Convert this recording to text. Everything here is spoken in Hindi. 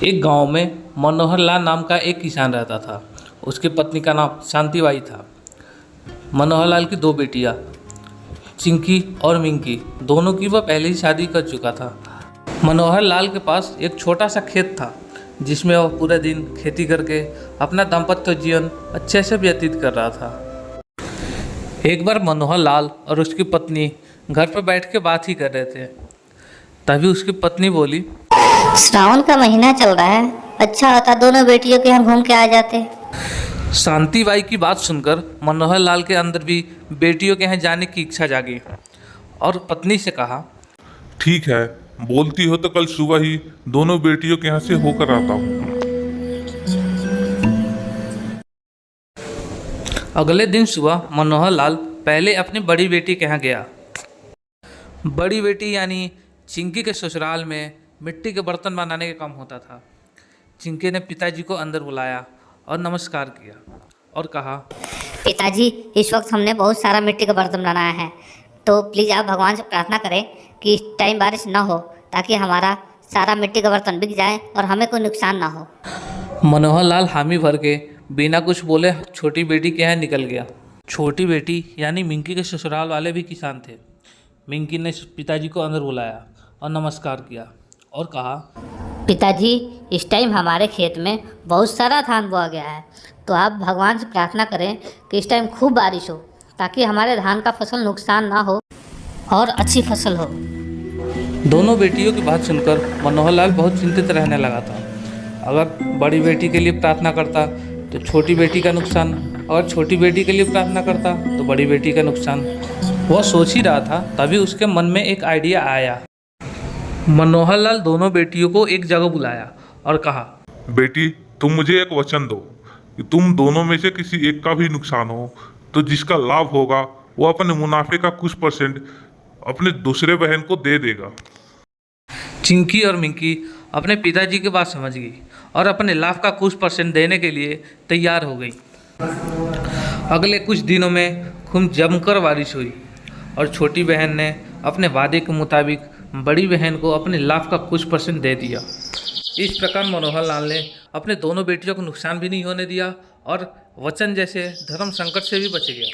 एक गांव में मनोहर लाल नाम का एक किसान रहता था। उसकी पत्नी का नाम शांतिबाई था। मनोहर लाल की दो बेटियां चिंकी और मिंकी, दोनों की वह पहले ही शादी कर चुका था। मनोहर लाल के पास एक छोटा सा खेत था जिसमें वह पूरे दिन खेती करके अपना दाम्पत्य जीवन अच्छे से व्यतीत कर रहा था। एक बार मनोहर लाल और उसकी पत्नी घर पर बैठ के बात ही कर रहे थे। तभी उसकी पत्नी बोली, श्रावण का महीना चल रहा है, अच्छा होता दोनों बेटियों के यहाँ घूम के आ जाते। शांतिबाई की बात सुनकर मनोहर लाल के अंदर भी बेटियों के यहाँ जाने की इच्छा जागी और पत्नी से कहा, ठीक है, बोलती हो तो कल सुबह ही दोनों बेटियों के यहाँ से होकर आता हूँ। अगले दिन सुबह मनोहर लाल पहले अपनी बड़ी बेटी के यहाँ गया। बड़ी बेटी यानी चिंकी के ससुराल में मिट्टी के बर्तन बनाने का काम होता था। चिंकी ने पिताजी को अंदर बुलाया और नमस्कार किया और कहा, पिताजी, इस वक्त हमने बहुत सारा मिट्टी का बर्तन बनाया है, तो प्लीज़ आप भगवान से प्रार्थना करें कि इस टाइम बारिश ना हो, ताकि हमारा सारा मिट्टी का बर्तन बिक जाए और हमें कोई नुकसान ना हो। मनोहर लाल हामी भर के बिना कुछ बोले छोटी बेटी के यहाँ निकल गया। छोटी बेटी यानी मिंकी के ससुराल वाले भी किसान थे। मिंकी ने पिताजी को अंदर बुलाया और नमस्कार किया और कहा, पिताजी, इस टाइम हमारे खेत में बहुत सारा धान बोआ गया है, तो आप भगवान से प्रार्थना करें कि इस टाइम खूब बारिश हो, ताकि हमारे धान का फसल नुकसान ना हो और अच्छी फसल हो। दोनों बेटियों की बात सुनकर मनोहर लाल बहुत चिंतित रहने लगा था। अगर बड़ी बेटी के लिए प्रार्थना करता तो छोटी बेटी का नुकसान, और छोटी बेटी के लिए प्रार्थना करता तो बड़ी बेटी का नुकसान। वह सोच ही रहा था, तभी उसके मन में एक आइडिया आया। मनोहर लाल दोनों बेटियों को एक जगह बुलाया और कहा, बेटी, तुम मुझे एक वचन दो कि तुम दोनों में से किसी एक का भी नुकसान हो तो जिसका लाभ होगा वो अपने मुनाफे का कुछ % अपने दूसरे बहन को दे देगा। चिंकी और मिंकी अपने पिताजी की बात समझ गई और अपने लाभ का कुछ % देने के लिए तैयार हो गई। अगले कुछ दिनों में खूब जमकर बारिश हुई और छोटी बहन ने अपने वादे के मुताबिक बड़ी बहन को अपने लाभ का कुछ % दे दिया। इस प्रकार मनोहर लाल ने अपने दोनों बेटियों को नुकसान भी नहीं होने दिया और वचन जैसे धर्म संकट से भी बच गया।